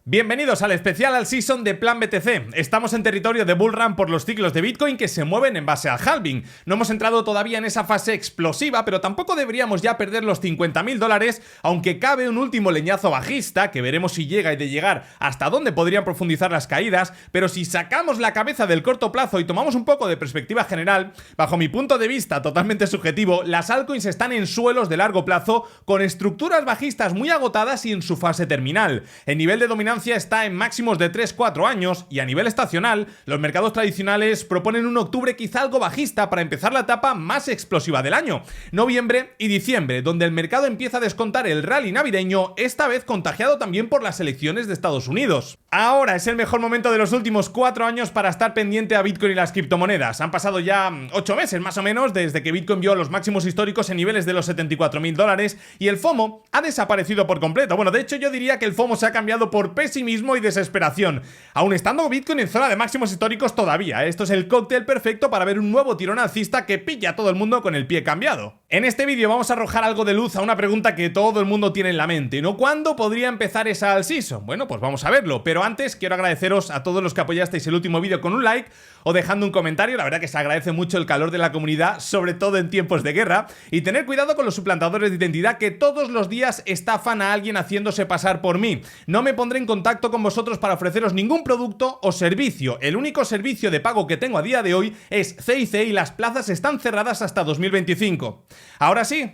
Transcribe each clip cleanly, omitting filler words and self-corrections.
Bienvenidos al especial All Season de Plan BTC. Estamos en territorio de bull run por los ciclos de Bitcoin que se mueven en base al halving. No hemos entrado todavía en esa fase explosiva, pero tampoco deberíamos ya perder los $50.000, aunque cabe un último leñazo bajista, que veremos si llega y de llegar hasta dónde podrían profundizar las caídas. Pero si sacamos la cabeza del corto plazo y tomamos un poco de perspectiva general, bajo mi punto de vista totalmente subjetivo, las altcoins están en suelos de largo plazo, con estructuras bajistas muy agotadas y en su fase terminal. El nivel de dominancia está en máximos de 3-4 años y a nivel estacional, los mercados tradicionales proponen un octubre quizá algo bajista para empezar la etapa más explosiva del año, noviembre y diciembre, donde el mercado empieza a descontar el rally navideño, esta vez contagiado también por las elecciones de Estados Unidos. Ahora es el mejor momento de los últimos 4 años para estar pendiente a Bitcoin y las criptomonedas. Han pasado ya 8 meses más o menos desde que Bitcoin vio los máximos históricos en niveles de los $74.000 y el FOMO ha desaparecido por completo. Bueno, de hecho yo diría que el FOMO se ha cambiado por pesimismo y desesperación, aún estando Bitcoin en zona de máximos históricos todavía. Esto es el cóctel perfecto para ver un nuevo tirón alcista que pilla a todo el mundo con el pie cambiado. En este vídeo vamos a arrojar algo de luz a una pregunta que todo el mundo tiene en la mente, ¿no? ¿Cuándo podría empezar esa all season? Bueno, pues vamos a verlo, pero antes quiero agradeceros a todos los que apoyasteis el último vídeo con un like o dejando un comentario. La verdad que se agradece mucho el calor de la comunidad, sobre todo en tiempos de guerra, y tener cuidado con los suplantadores de identidad que todos los días estafan a alguien haciéndose pasar por mí. No me pondré en contacto con vosotros para ofreceros ningún producto o servicio. El único servicio de pago que tengo a día de hoy es CIC y las plazas están cerradas hasta 2025. Ahora sí,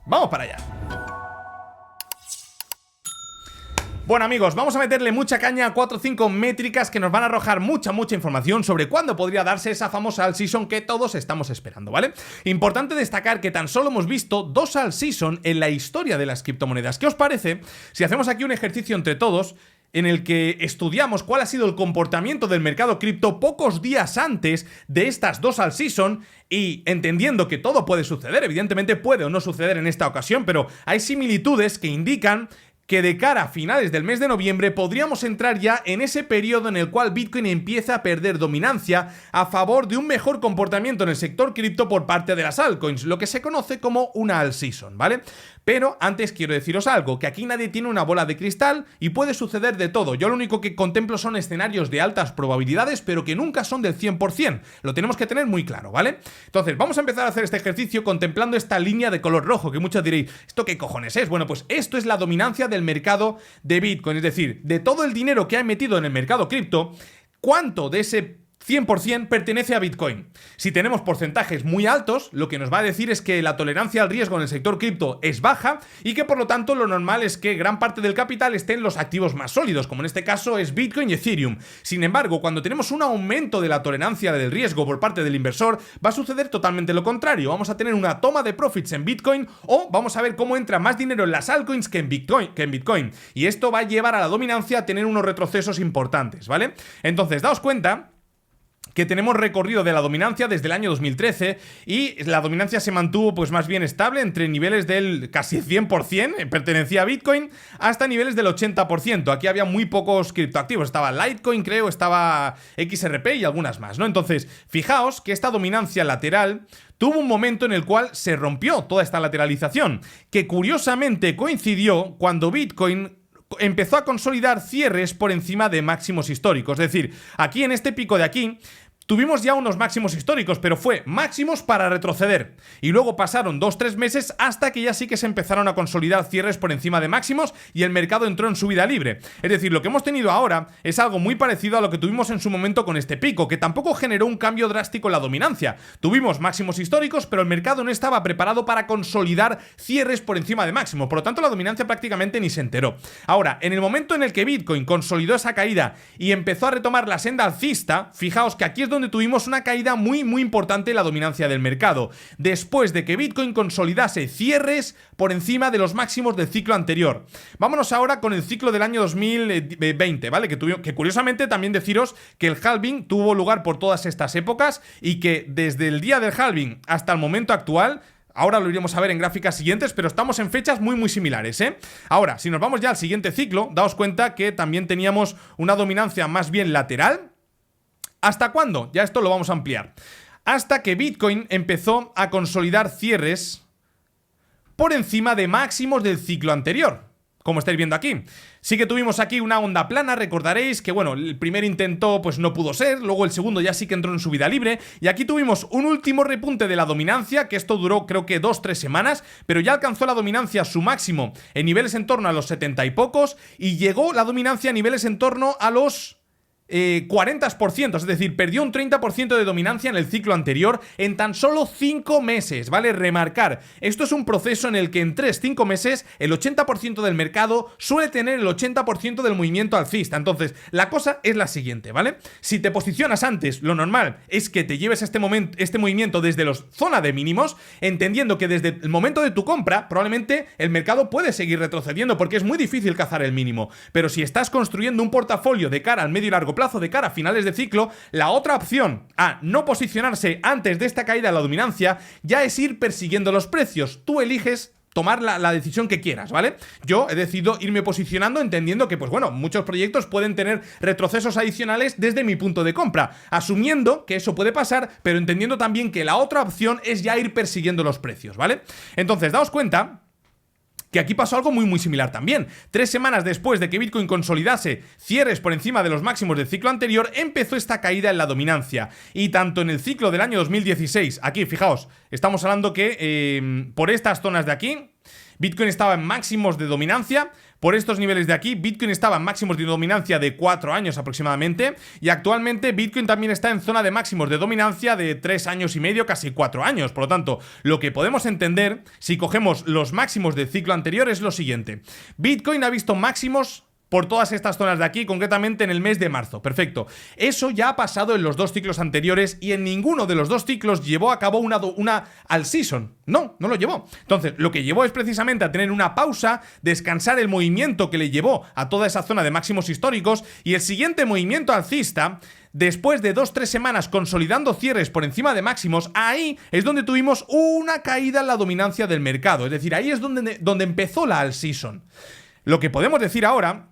vamos para allá. Bueno amigos, vamos a meterle mucha caña a 4 o 5 métricas que nos van a arrojar mucha información sobre cuándo podría darse esa famosa all season que todos estamos esperando, ¿vale? Importante destacar que tan solo hemos visto 2 all season en la historia de las criptomonedas. ¿Qué os parece si hacemos aquí un ejercicio entre todos en el que estudiamos cuál ha sido el comportamiento del mercado cripto pocos días antes de estas 2 all season, y entendiendo que todo puede suceder, evidentemente puede o no suceder en esta ocasión, pero hay similitudes que indican que de cara a finales del mes de noviembre podríamos entrar ya en ese periodo en el cual Bitcoin empieza a perder dominancia a favor de un mejor comportamiento en el sector cripto por parte de las altcoins, lo que se conoce como una all season, ¿vale? Pero antes quiero deciros algo, que aquí nadie tiene una bola de cristal y puede suceder de todo. Yo lo único que contemplo son escenarios de altas probabilidades, pero que nunca son del 100%. Lo tenemos que tener muy claro, ¿vale? Entonces, vamos a empezar a hacer este ejercicio contemplando esta línea de color rojo, que muchos diréis, ¿esto qué cojones es? Bueno, pues esto es la dominancia del mercado de Bitcoin, es decir, de todo el dinero que ha metido en el mercado cripto, ¿cuánto de ese 100% pertenece a Bitcoin? Si tenemos porcentajes muy altos, lo que nos va a decir es que la tolerancia al riesgo en el sector cripto es baja y que por lo tanto lo normal es que gran parte del capital esté en los activos más sólidos, como en este caso es Bitcoin y Ethereum. Sin embargo, cuando tenemos un aumento de la tolerancia del riesgo por parte del inversor, va a suceder totalmente lo contrario. Vamos a tener una toma de profits en Bitcoin o vamos a ver cómo entra más dinero en las altcoins que en Bitcoin. Y esto va a llevar a la dominancia a tener unos retrocesos importantes, ¿vale? Entonces, daos cuenta que tenemos recorrido de la dominancia desde el año 2013 y la dominancia se mantuvo pues más bien estable entre niveles del casi 100%, pertenecía a Bitcoin, hasta niveles del 80%. Aquí había muy pocos criptoactivos, estaba Litecoin creo, estaba XRP y algunas más, ¿no? Entonces, fijaos que esta dominancia lateral tuvo un momento en el cual se rompió toda esta lateralización, que curiosamente coincidió cuando Bitcoin empezó a consolidar cierres por encima de máximos históricos. Es decir, aquí en este pico de aquí tuvimos ya unos máximos históricos, pero fue máximos para retroceder. Y luego pasaron 2-3 meses hasta que ya sí que se empezaron a consolidar cierres por encima de máximos y el mercado entró en subida libre. Es decir, lo que hemos tenido ahora es algo muy parecido a lo que tuvimos en su momento con este pico, que tampoco generó un cambio drástico en la dominancia. Tuvimos máximos históricos, pero el mercado no estaba preparado para consolidar cierres por encima de máximo. Por lo tanto, la dominancia prácticamente ni se enteró. Ahora, en el momento en el que Bitcoin consolidó esa caída y empezó a retomar la senda alcista, fijaos que aquí es donde tuvimos una caída muy importante en la dominancia del mercado, después de que Bitcoin consolidase cierres por encima de los máximos del ciclo anterior. Vámonos ahora con el ciclo del año 2020, ¿vale? Que curiosamente también deciros que el halving tuvo lugar por todas estas épocas y que desde el día del halving hasta el momento actual, ahora lo iremos a ver en gráficas siguientes, pero estamos en fechas muy similares, ¿eh? Ahora, si nos vamos ya al siguiente ciclo, daos cuenta que también teníamos una dominancia más bien lateral. ¿Hasta cuándo? Ya esto lo vamos a ampliar. Hasta que Bitcoin empezó a consolidar cierres por encima de máximos del ciclo anterior, como estáis viendo aquí. Sí que tuvimos aquí una onda plana, recordaréis que, bueno, el primer intento pues no pudo ser, luego el segundo ya sí que entró en subida libre, y aquí tuvimos un último repunte de la dominancia, que esto duró creo que 2-3 semanas, pero ya alcanzó la dominancia su máximo en niveles en torno a los 70 y pocos, y llegó la dominancia a niveles en torno a los 40%, es decir, perdió un 30% de dominancia en el ciclo anterior en tan solo 5 meses, ¿vale? Remarcar, esto es un proceso en el que en 3-5 meses el 80% del mercado suele tener el 80% del movimiento alcista. Entonces, la cosa es la siguiente, ¿vale? Si te posicionas antes, lo normal es que te lleves este movimiento desde la zona de mínimos, entendiendo que desde el momento de tu compra, probablemente el mercado puede seguir retrocediendo porque es muy difícil cazar el mínimo. Pero si estás construyendo un portafolio de cara al medio y largo plazo, de cara a finales de ciclo, la otra opción a no posicionarse antes de esta caída de la dominancia ya es ir persiguiendo los precios. Tú eliges tomar la decisión que quieras, ¿vale? Yo he decidido irme posicionando entendiendo que, pues bueno, muchos proyectos pueden tener retrocesos adicionales desde mi punto de compra, asumiendo que eso puede pasar, pero entendiendo también que la otra opción es ya ir persiguiendo los precios, ¿vale? Entonces, daos cuenta que aquí pasó algo muy similar también. 3 semanas después de que Bitcoin consolidase cierres por encima de los máximos del ciclo anterior, empezó esta caída en la dominancia. Y tanto en el ciclo del año 2016, aquí, fijaos, estamos hablando que por estas zonas de aquí, Bitcoin estaba en máximos de dominancia. Por estos niveles de aquí, Bitcoin estaba en máximos de dominancia de 4 años aproximadamente, y actualmente Bitcoin también está en zona de máximos de dominancia de 3 años y medio, casi 4 años. Por lo tanto, lo que podemos entender, si cogemos los máximos del ciclo anterior, es lo siguiente. Bitcoin ha visto máximos por todas estas zonas de aquí, concretamente en el mes de marzo. Perfecto. Eso ya ha pasado en los 2 ciclos anteriores y en ninguno de los 2 ciclos llevó a cabo una all season. No lo llevó. Entonces, lo que llevó es precisamente a tener una pausa, descansar el movimiento que le llevó a toda esa zona de máximos históricos, y el siguiente movimiento alcista, después de 2-3 semanas consolidando cierres por encima de máximos, ahí es donde tuvimos una caída en la dominancia del mercado. Es decir, ahí es donde empezó la all season. Lo que podemos decir ahora,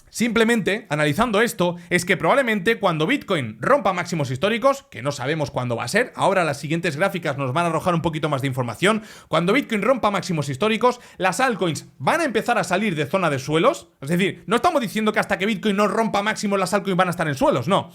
simplemente, analizando esto, es que probablemente cuando Bitcoin rompa máximos históricos, que no sabemos cuándo va a ser, ahora las siguientes gráficas nos van a arrojar un poquito más de información, cuando Bitcoin rompa máximos históricos, las altcoins van a empezar a salir de zona de suelos. Es decir, no estamos diciendo que hasta que Bitcoin no rompa máximos las altcoins van a estar en suelos, no.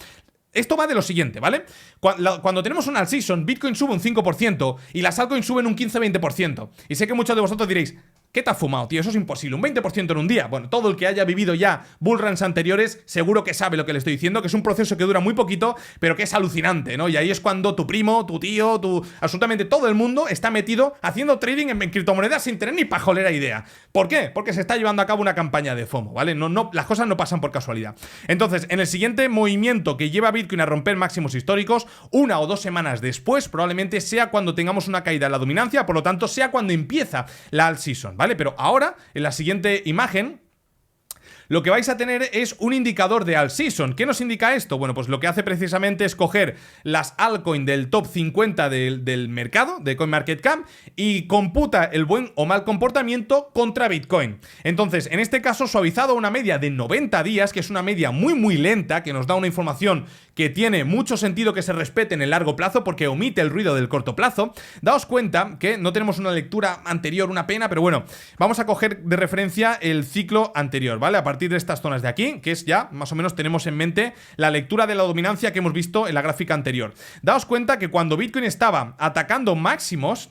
Esto va de lo siguiente, ¿vale? Cuando tenemos una all season, Bitcoin sube un 5% y las altcoins suben un 15-20%. Y sé que muchos de vosotros diréis, ¿qué te has fumado, tío? Eso es imposible, un 20% en un día. Bueno, todo el que haya vivido ya bullruns anteriores seguro que sabe lo que le estoy diciendo, que es un proceso que dura muy poquito, pero que es alucinante, ¿no? Y ahí es cuando tu primo, tu tío, absolutamente todo el mundo está metido haciendo trading en criptomonedas sin tener ni pajolera idea. ¿Por qué? Porque se está llevando a cabo una campaña de FOMO, ¿vale? Las cosas no pasan por casualidad. Entonces, en el siguiente movimiento que lleva Bitcoin a romper máximos históricos, 1 o 2 semanas después, probablemente sea cuando tengamos una caída en la dominancia, por lo tanto, sea cuando empieza la all season, ¿vale? Pero ahora, en la siguiente imagen, lo que vais a tener es un indicador de all season. ¿Qué nos indica esto? Bueno, pues lo que hace precisamente es coger las altcoins del top 50 del mercado, de CoinMarketCap, y computa el buen o mal comportamiento contra Bitcoin. Entonces, en este caso, suavizado a una media de 90 días, que es una media muy lenta, que nos da una información que tiene mucho sentido que se respete en el largo plazo porque omite el ruido del corto plazo. Daos cuenta que no tenemos una lectura anterior, una pena, pero bueno, vamos a coger de referencia el ciclo anterior, ¿vale? A partir de estas zonas de aquí, que es ya, más o menos tenemos en mente la lectura de la dominancia que hemos visto en la gráfica anterior. Daos cuenta que cuando Bitcoin estaba atacando máximos,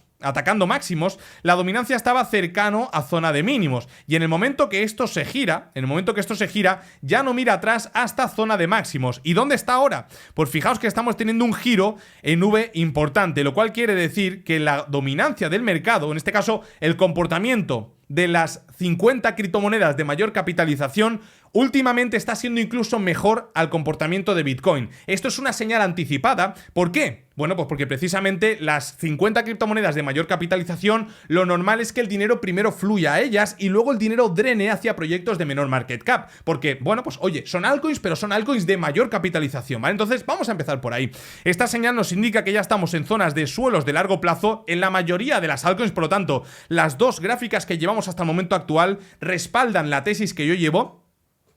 la dominancia estaba cercano a zona de mínimos, y en el momento que esto se gira, ya no mira atrás hasta zona de máximos. ¿Y dónde está ahora? Pues fijaos que estamos teniendo un giro en V importante, lo cual quiere decir que la dominancia del mercado, en este caso el comportamiento de las 50 criptomonedas de mayor capitalización, últimamente está siendo incluso mejor al comportamiento de Bitcoin. Esto es una señal anticipada. ¿Por qué? Bueno, pues porque precisamente las 50 criptomonedas de mayor capitalización, lo normal es que el dinero primero fluya a ellas y luego el dinero drene hacia proyectos de menor market cap. Porque, bueno, pues oye, son altcoins, pero son altcoins de mayor capitalización, ¿vale? Entonces, vamos a empezar por ahí. Esta señal nos indica que ya estamos en zonas de suelos de largo plazo en la mayoría de las altcoins, por lo tanto, las dos gráficas que llevamos hasta el momento actual respaldan la tesis que yo llevo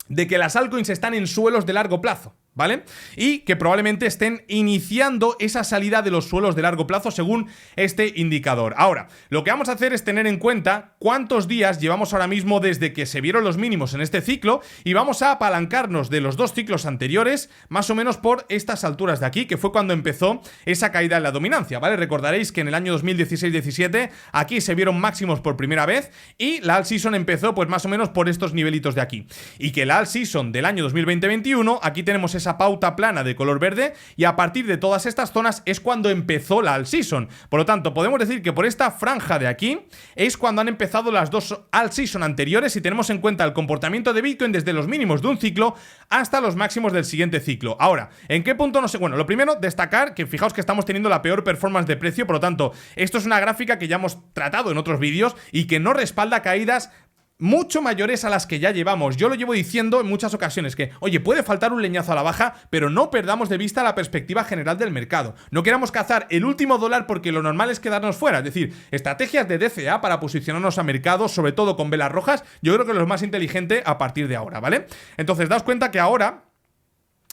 de que las altcoins están en suelos de largo plazo, ¿vale? Y que probablemente estén iniciando esa salida de los suelos de largo plazo según este indicador. Ahora, lo que vamos a hacer es tener en cuenta cuántos días llevamos ahora mismo desde que se vieron los mínimos en este ciclo y vamos a apalancarnos de los dos ciclos anteriores más o menos por estas alturas de aquí, que fue cuando empezó esa caída en la dominancia, ¿vale? Recordaréis que en el año 2016-17 aquí se vieron máximos por primera vez y la alt season empezó pues más o menos por estos nivelitos de aquí. Y que la alt season del año 2020-21, aquí tenemos esa pauta plana de color verde y a partir de todas estas zonas es cuando empezó la alt season. Por lo tanto, podemos decir que por esta franja de aquí es cuando han empezado las dos alt season anteriores si tenemos en cuenta el comportamiento de Bitcoin desde los mínimos de un ciclo hasta los máximos del siguiente ciclo. Ahora, ¿en qué punto no sé? Bueno, lo primero, destacar que fijaos que estamos teniendo la peor performance de precio, por lo tanto, esto es una gráfica que ya hemos tratado en otros vídeos y que no respalda caídas mucho mayores a las que ya llevamos. Yo lo llevo diciendo en muchas ocasiones que, oye, puede faltar un leñazo a la baja, pero no perdamos de vista la perspectiva general del mercado. No queramos cazar el último dólar porque lo normal es quedarnos fuera. Es decir, estrategias de DCA para posicionarnos a mercado, sobre todo con velas rojas, yo creo que es lo más inteligente a partir de ahora, ¿vale? Entonces, daos cuenta que ahora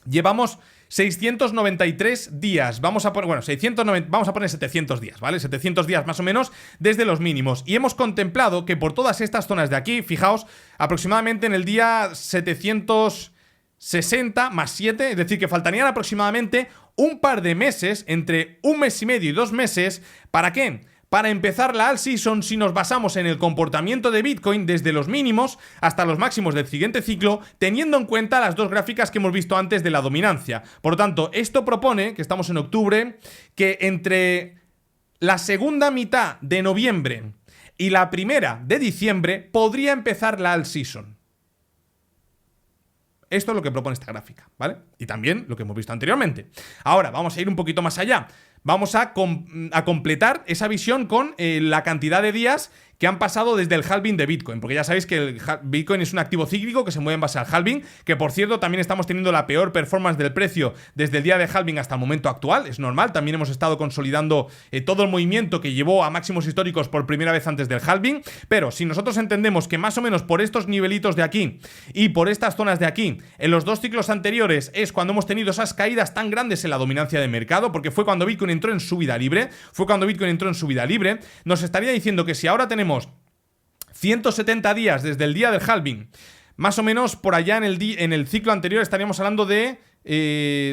llevamos 693 días, vamos a poner, bueno, 690, vamos a poner 700 días, ¿vale? 700 días más o menos desde los mínimos. Y hemos contemplado que por todas estas zonas de aquí, fijaos, aproximadamente en el día 760 más 7, es decir, que faltarían aproximadamente un par de meses, entre un mes y medio y 2 meses, ¿para qué? Para empezar la alt season si nos basamos en el comportamiento de Bitcoin desde los mínimos hasta los máximos del siguiente ciclo, teniendo en cuenta las dos gráficas que hemos visto antes de la dominancia. Por lo tanto, esto propone, que estamos en octubre, que entre la segunda mitad de noviembre y la primera de diciembre podría empezar la alt season. Esto es lo que propone esta gráfica, ¿vale? Y también lo que hemos visto anteriormente. Ahora, vamos a ir un poquito más allá. Vamos a completar esa visión con la cantidad de días que han pasado desde el halving de Bitcoin, porque ya sabéis que el Bitcoin es un activo cíclico que se mueve en base al halving, que por cierto también estamos teniendo la peor performance del precio desde el día de halving hasta el momento actual, es normal, también hemos estado consolidando todo el movimiento que llevó a máximos históricos por primera vez antes del halving, pero si nosotros entendemos que más o menos por estos nivelitos de aquí y por estas zonas de aquí, en los dos ciclos anteriores es cuando hemos tenido esas caídas tan grandes en la dominancia de mercado, porque fue cuando Bitcoin entró en subida libre, nos estaría diciendo que si ahora tenemos 170 días desde el día del halving, más o menos por allá en el ciclo anterior estaríamos hablando de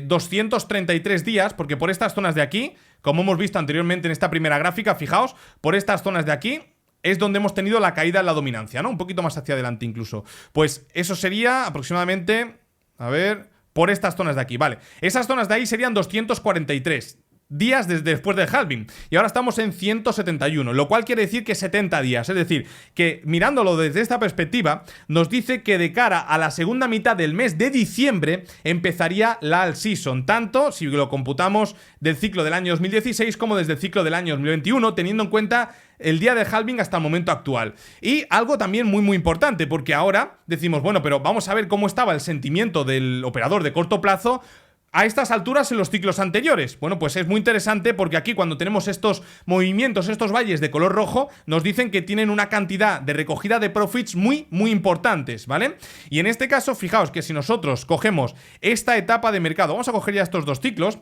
233 días, porque por estas zonas de aquí, como hemos visto anteriormente en esta primera gráfica, fijaos, por estas zonas de aquí es donde hemos tenido la caída en la dominancia, ¿no? Un poquito más hacia adelante incluso. Pues eso sería aproximadamente, a ver, por estas zonas de aquí, vale. Esas zonas de ahí serían 243 días desde después del halving y ahora estamos en 171, lo cual quiere decir que 70 días, es decir, que mirándolo desde esta perspectiva nos dice que de cara a la segunda mitad del mes de diciembre empezaría la alt season, tanto si lo computamos del ciclo del año 2016 como desde el ciclo del año 2021, teniendo en cuenta el día del halving hasta el momento actual. Y algo también muy importante, porque ahora decimos, bueno, pero vamos a ver cómo estaba el sentimiento del operador de corto plazo a estas alturas en los ciclos anteriores. Bueno, pues es muy interesante porque aquí cuando tenemos estos movimientos, estos valles de color rojo, nos dicen que tienen una cantidad de recogida de profits muy importantes, ¿vale? Y en este caso, fijaos que si nosotros cogemos esta etapa de mercado, vamos a coger ya estos dos ciclos,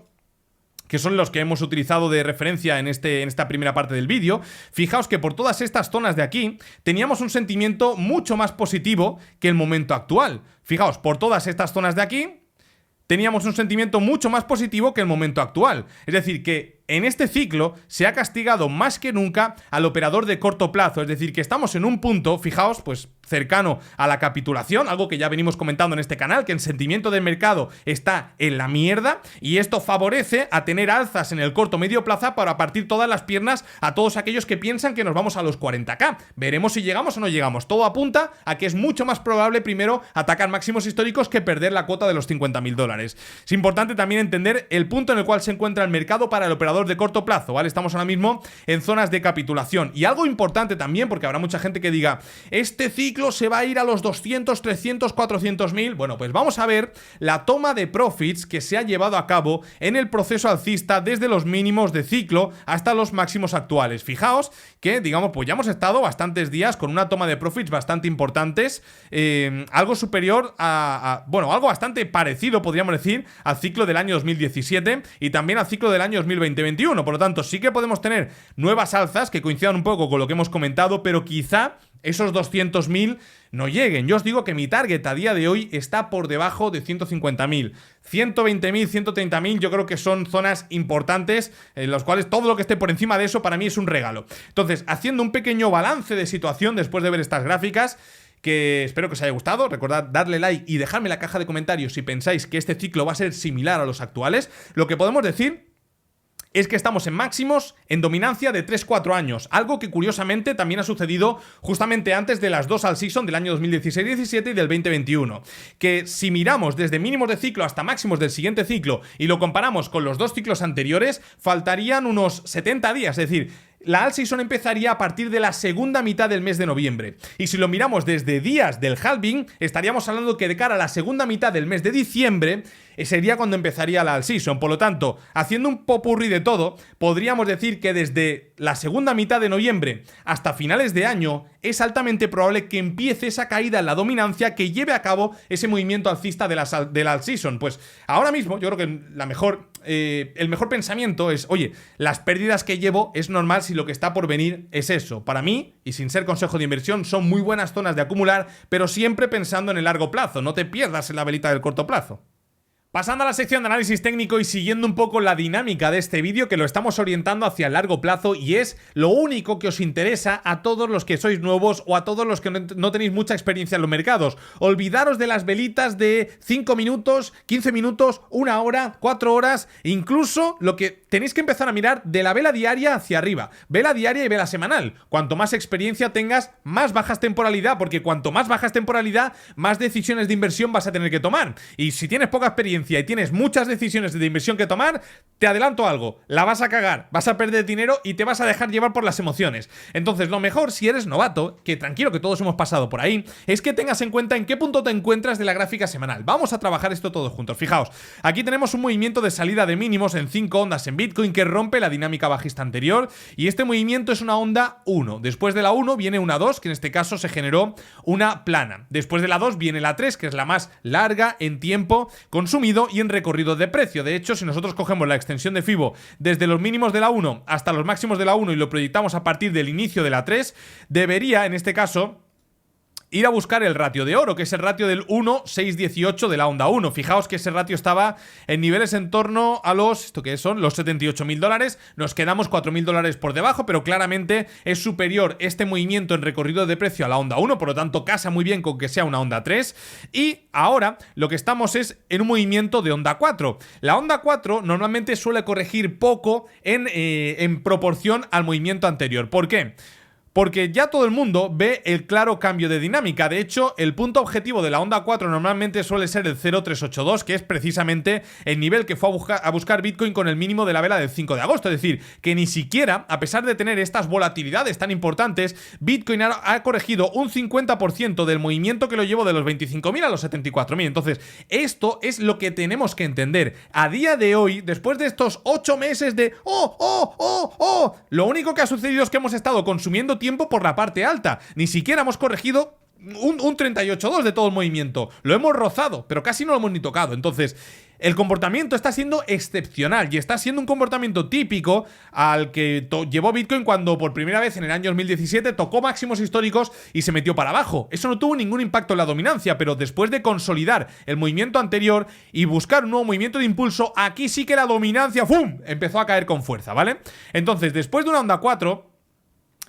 que son los que hemos utilizado de referencia en esta primera parte del vídeo, fijaos que por todas estas zonas de aquí teníamos un sentimiento mucho más positivo que el momento actual. Fijaos, por todas estas zonas de aquí teníamos un sentimiento mucho más positivo que el momento actual. Es decir, que en este ciclo se ha castigado más que nunca al operador de corto plazo. Es decir, que estamos en un punto, fijaos, pues cercano a la capitulación, algo que ya venimos comentando en este canal, que el sentimiento del mercado está en la mierda y esto favorece a tener alzas en el corto medio plazo para partir todas las piernas a todos aquellos que piensan que nos vamos a los 40k. Veremos si llegamos o no llegamos. Todo apunta a que es mucho más probable primero atacar máximos históricos que perder la cuota de los $50.000. Es importante también entender el punto en el cual se encuentra el mercado para el operador indicador de corto plazo, ¿vale? Estamos ahora mismo en zonas de capitulación. Y algo importante también, porque habrá mucha gente que diga, este ciclo se va a ir a los 200, 300, 400 mil. Bueno, pues vamos a ver la toma de profits que se ha llevado a cabo en el proceso alcista desde los mínimos de ciclo hasta los máximos actuales. Fijaos que, digamos, pues ya hemos estado bastantes días con una toma de profits bastante importantes, algo superior bueno, algo bastante parecido, podríamos decir, al ciclo del año 2017 y también al ciclo del año 2020-21. Por lo tanto, sí que podemos tener nuevas alzas que coincidan un poco con lo que hemos comentado, pero quizá esos 200.000 no lleguen. Yo os digo que mi target a día de hoy está por debajo de 150.000. 120.000, 130.000 yo creo que son zonas importantes en las cuales todo lo que esté por encima de eso para mí es un regalo. Entonces, haciendo un pequeño balance de situación después de ver estas gráficas, que espero que os haya gustado, recordad darle like y dejadme en la caja de comentarios si pensáis que este ciclo va a ser similar a los actuales. Lo que podemos decir es que estamos en máximos en dominancia de 3-4 años, algo que curiosamente también ha sucedido justamente antes de las dos all season del año 2016-17 y del 2021, que si miramos desde mínimos de ciclo hasta máximos del siguiente ciclo y lo comparamos con los dos ciclos anteriores, faltarían unos 70 días, es decir, la all season empezaría a partir de la segunda mitad del mes de noviembre. Y si lo miramos desde días del halving, estaríamos hablando que de cara a la segunda mitad del mes de diciembre sería cuando empezaría la all season. Por lo tanto, haciendo un popurrí de todo, podríamos decir que desde la segunda mitad de noviembre hasta finales de año es altamente probable que empiece esa caída en la dominancia que lleve a cabo ese movimiento alcista de la all season. Pues ahora mismo yo creo que el mejor pensamiento es, oye, las pérdidas que llevo es normal si lo que está por venir es eso. Para mí, y sin ser consejo de inversión, son muy buenas zonas de acumular, pero siempre pensando en el largo plazo. No te pierdas en la velita del corto plazo. Pasando a la sección de análisis técnico y siguiendo un poco la dinámica de este vídeo, que lo estamos orientando hacia el largo plazo y es lo único que os interesa a todos los que sois nuevos o a todos los que no tenéis mucha experiencia en los mercados. Olvidaros de las velitas de 5 minutos, 15 minutos, 1 hora, 4 horas, incluso lo que tenéis que empezar a mirar de la vela diaria hacia arriba. Vela diaria y vela semanal. Cuanto más experiencia tengas, más bajas temporalidad, porque cuanto más bajas temporalidad, más decisiones de inversión vas a tener que tomar. Y si tienes poca experiencia y tienes muchas decisiones de inversión que tomar, te adelanto algo, la vas a cagar, vas a perder dinero y te vas a dejar llevar por las emociones. Entonces lo mejor, si eres novato, que tranquilo que todos hemos pasado por ahí, es que tengas en cuenta en qué punto te encuentras de la gráfica semanal. Vamos a trabajar esto todos juntos. Fijaos, aquí tenemos un movimiento de salida de mínimos en 5 ondas en Bitcoin que rompe la dinámica bajista anterior y este movimiento es una onda 1. Después de la 1 viene una 2, que en este caso se generó una plana. Después de la 2 viene la 3, que es la más larga en tiempo consumido y en recorrido de precio. De hecho, si nosotros cogemos la extensión de Fibo desde los mínimos de la 1 hasta los máximos de la 1 y lo proyectamos a partir del inicio de la 3, debería, en este caso, ir a buscar el ratio de oro, que es el ratio del 1,618 de la onda 1. Fijaos que ese ratio estaba en niveles en torno a los, ¿esto qué son? Los $78.000. Nos quedamos $4.000 por debajo, pero claramente es superior este movimiento en recorrido de precio a la onda 1, por lo tanto casa muy bien con que sea una onda 3. Y ahora lo que estamos es en un movimiento de onda 4. La onda 4 normalmente suele corregir poco en proporción al movimiento anterior. ¿Por qué? Porque ya todo el mundo ve el claro cambio de dinámica. De hecho, el punto objetivo de la onda 4 normalmente suele ser el 0,382, que es precisamente el nivel que fue a buscar Bitcoin con el mínimo de la vela del 5 de agosto. Es decir, que ni siquiera, a pesar de tener estas volatilidades tan importantes, Bitcoin ha corregido un 50% del movimiento que lo llevó de los 25.000 a los 74.000. Entonces, esto es lo que tenemos que entender. A día de hoy, después de estos 8 meses de lo único que ha sucedido es que hemos estado consumiendo tiempo por la parte alta. Ni siquiera hemos corregido un 38.2 de todo el movimiento. Lo hemos rozado, pero casi no lo hemos ni tocado. Entonces, el comportamiento está siendo excepcional y está siendo un comportamiento típico al que llevó Bitcoin cuando por primera vez en el año 2017 tocó máximos históricos y se metió para abajo. Eso no tuvo ningún impacto en la dominancia, pero después de consolidar el movimiento anterior y buscar un nuevo movimiento de impulso, aquí sí que la dominancia ¡fum!, empezó a caer con fuerza, ¿vale? Entonces, después de una onda 4...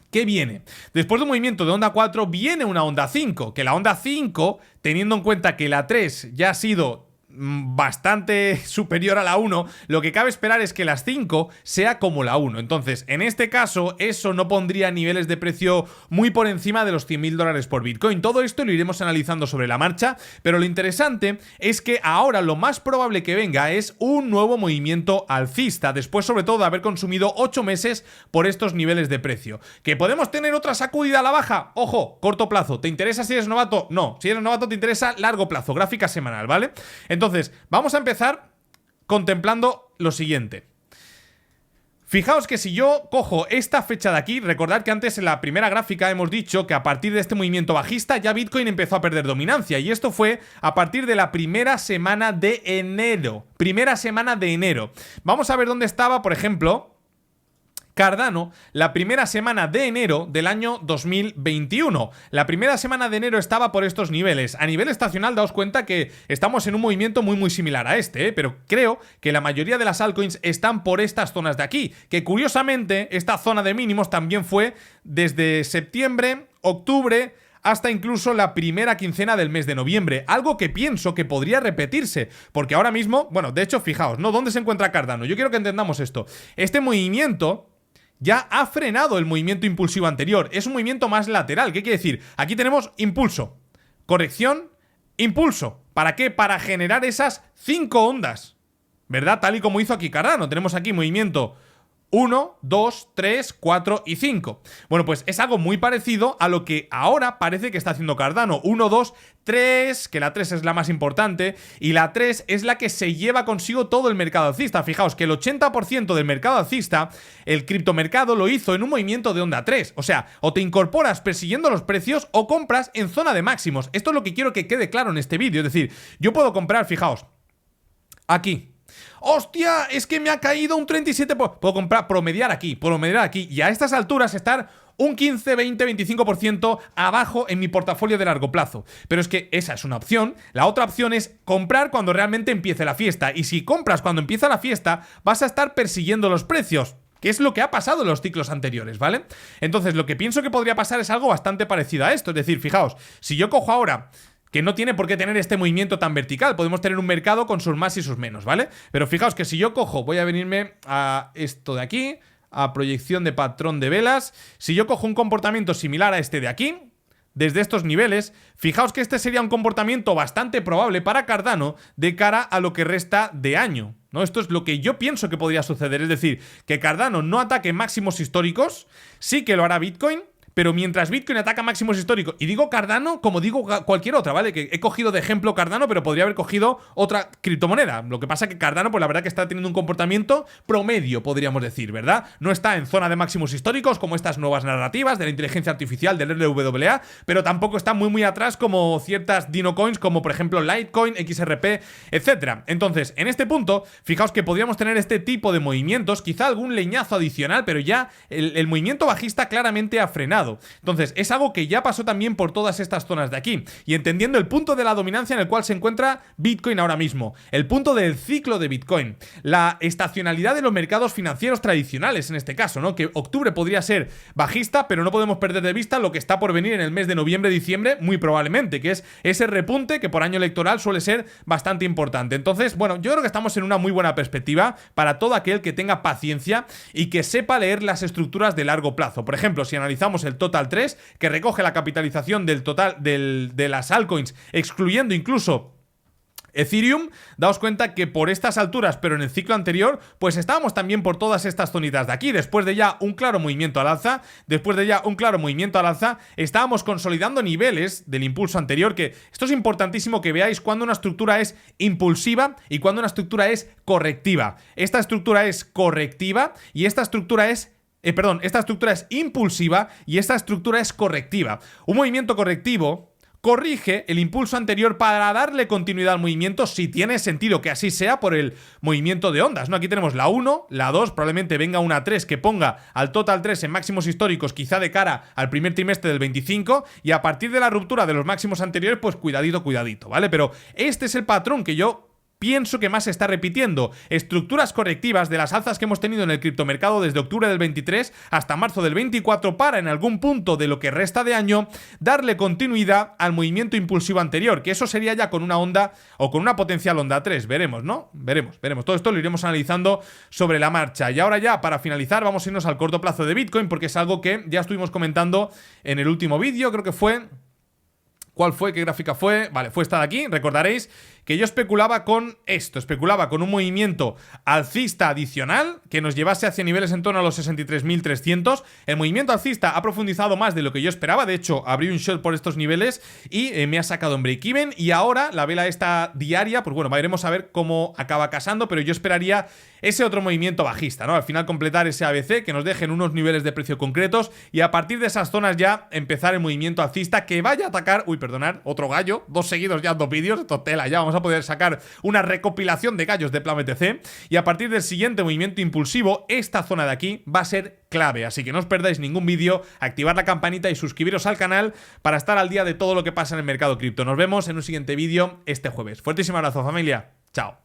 ¿qué viene? Después de un movimiento de onda 4 viene una onda 5, que la onda 5, teniendo en cuenta que la 3 ya ha sido bastante superior a la 1, lo que cabe esperar es que las 5 sea como la 1. Entonces, en este caso, eso no pondría niveles de precio muy por encima de los $100.000 por Bitcoin. Todo esto lo iremos analizando sobre la marcha, pero lo interesante es que ahora lo más probable que venga es un nuevo movimiento alcista, después sobre todo de haber consumido 8 meses por estos niveles de precio. ¿Que podemos tener otra sacudida a la baja? Ojo, corto plazo. ¿Te interesa si eres novato? No. Si eres novato te interesa largo plazo, gráfica semanal, ¿vale? Entonces, vamos a empezar contemplando lo siguiente. Fijaos que si yo cojo esta fecha de aquí, recordad que antes en la primera gráfica hemos dicho que a partir de este movimiento bajista ya Bitcoin empezó a perder dominancia, y esto fue a partir de la primera semana de enero. Vamos a ver dónde estaba, por ejemplo, Cardano la primera semana de enero del año 2021. La primera semana de enero estaba por estos niveles. A nivel estacional, daos cuenta que estamos en un movimiento muy similar a este, pero creo que la mayoría de las altcoins están por estas zonas de aquí, que curiosamente esta zona de mínimos también fue desde septiembre, octubre, hasta incluso la primera quincena del mes de noviembre, algo que pienso que podría repetirse, porque ahora mismo, bueno, de hecho, fijaos, ¿no? ¿Dónde se encuentra Cardano? Yo quiero que entendamos esto. Este movimiento ya ha frenado el movimiento impulsivo anterior. Es un movimiento más lateral. ¿Qué quiere decir? Aquí tenemos impulso, corrección, impulso. ¿Para qué? Para generar esas 5 ondas, ¿verdad? Tal y como hizo aquí Cardano. Tenemos aquí movimiento 1, 2, 3, 4 y 5. Bueno, pues es algo muy parecido a lo que ahora parece que está haciendo Cardano. 1, 2, 3, que la 3 es la más importante, y la 3 es la que se lleva consigo todo el mercado alcista. Fijaos que el 80% del mercado alcista, el criptomercado lo hizo en un movimiento de onda 3. O sea, o te incorporas persiguiendo los precios o compras en zona de máximos. Esto es lo que quiero que quede claro en este vídeo. Es decir, yo puedo comprar, fijaos, aquí. ¡Hostia! Es que me ha caído un 37%. Puedo comprar, promediar aquí, y a estas alturas estar un 15, 20, 25% abajo en mi portafolio de largo plazo. Pero es que esa es una opción. La otra opción es comprar cuando realmente empiece la fiesta. Y si compras cuando empieza la fiesta, vas a estar persiguiendo los precios, que es lo que ha pasado en los ciclos anteriores, ¿vale? Entonces, lo que pienso que podría pasar es algo bastante parecido a esto. Es decir, fijaos, si yo cojo ahora, que no tiene por qué tener este movimiento tan vertical, podemos tener un mercado con sus más y sus menos, ¿vale? Pero fijaos que si yo cojo, voy a venirme a esto de aquí, a proyección de patrón de velas. Si yo cojo un comportamiento similar a este de aquí, desde estos niveles, fijaos que este sería un comportamiento bastante probable para Cardano de cara a lo que resta de año, ¿no? Esto es lo que yo pienso que podría suceder, es decir, que Cardano no ataque máximos históricos, sí que lo hará Bitcoin, pero mientras Bitcoin ataca máximos históricos, y digo Cardano como digo cualquier otra, ¿vale? Que he cogido de ejemplo Cardano, pero podría haber cogido otra criptomoneda. Lo que pasa es que Cardano, pues la verdad que está teniendo un comportamiento promedio, podríamos decir, ¿verdad? No está en zona de máximos históricos como estas nuevas narrativas de la inteligencia artificial, del LWA, pero tampoco está muy atrás como ciertas Dino Coins, como por ejemplo Litecoin, XRP, etcétera. Entonces, en este punto, fijaos que podríamos tener este tipo de movimientos, quizá algún leñazo adicional, pero ya el movimiento bajista claramente ha frenado. Entonces, es algo que ya pasó también por todas estas zonas de aquí, y entendiendo el punto de la dominancia en el cual se encuentra Bitcoin ahora mismo, el punto del ciclo de Bitcoin, la estacionalidad de los mercados financieros tradicionales en este caso, ¿no? Que octubre podría ser bajista, pero no podemos perder de vista lo que está por venir en el mes de noviembre, diciembre, muy probablemente, que es ese repunte que por año electoral suele ser bastante importante. Entonces, bueno, yo creo que estamos en una muy buena perspectiva para todo aquel que tenga paciencia y que sepa leer las estructuras de largo plazo. Por ejemplo, si analizamos el Total 3, que recoge la capitalización del total de las altcoins, excluyendo incluso Ethereum, daos cuenta que por estas alturas, pero en el ciclo anterior, pues estábamos también por todas estas zonitas de aquí. Después de ya un claro movimiento al alza, estábamos consolidando niveles del impulso anterior, que esto es importantísimo que veáis cuando una estructura es impulsiva y cuando una estructura es correctiva. Esta estructura es correctiva y esta estructura es esta estructura es impulsiva y esta estructura es correctiva. Un movimiento correctivo corrige el impulso anterior para darle continuidad al movimiento, si tiene sentido que así sea por el movimiento de ondas, ¿no? Aquí tenemos la 1, la 2, probablemente venga una 3 que ponga al Total 3 en máximos históricos, quizá de cara al primer trimestre del 25, y a partir de la ruptura de los máximos anteriores, pues cuidadito, ¿vale? Pero este es el patrón que yo pienso que más se está repitiendo. Estructuras correctivas de las alzas que hemos tenido en el criptomercado desde octubre del 23 hasta marzo del 24 para en algún punto de lo que resta de año darle continuidad al movimiento impulsivo anterior, que eso sería ya con una onda o con una potencial onda 3. Veremos, ¿no? Veremos. Todo esto lo iremos analizando sobre la marcha. Y ahora ya, para finalizar, vamos a irnos al corto plazo de Bitcoin, porque es algo que ya estuvimos comentando en el último vídeo, creo que fue... ¿Cuál fue? ¿Qué gráfica fue? Vale, fue esta de aquí. Recordaréis que yo especulaba con esto, especulaba con un movimiento alcista adicional que nos llevase hacia niveles en torno a los 63.300. El movimiento alcista ha profundizado más de lo que yo esperaba, de hecho abrí un short por estos niveles y me ha sacado en break-even, y ahora la vela esta diaria, pues bueno, veremos a ver cómo acaba casando, pero yo esperaría ese otro movimiento bajista, ¿no? Al final completar ese ABC, que nos dejen unos niveles de precio concretos y a partir de esas zonas ya empezar el movimiento alcista que vaya a atacar, perdonad, otro gallo, 2 seguidos ya, 2 vídeos, esto tela, ya vamos a poder sacar una recopilación de gallos de Plan BTC, y a partir del siguiente movimiento impulsivo, esta zona de aquí va a ser clave, así que no os perdáis ningún vídeo, activar la campanita y suscribiros al canal para estar al día de todo lo que pasa en el mercado cripto. Nos vemos en un siguiente vídeo este jueves. Fuertísimo abrazo, familia, chao.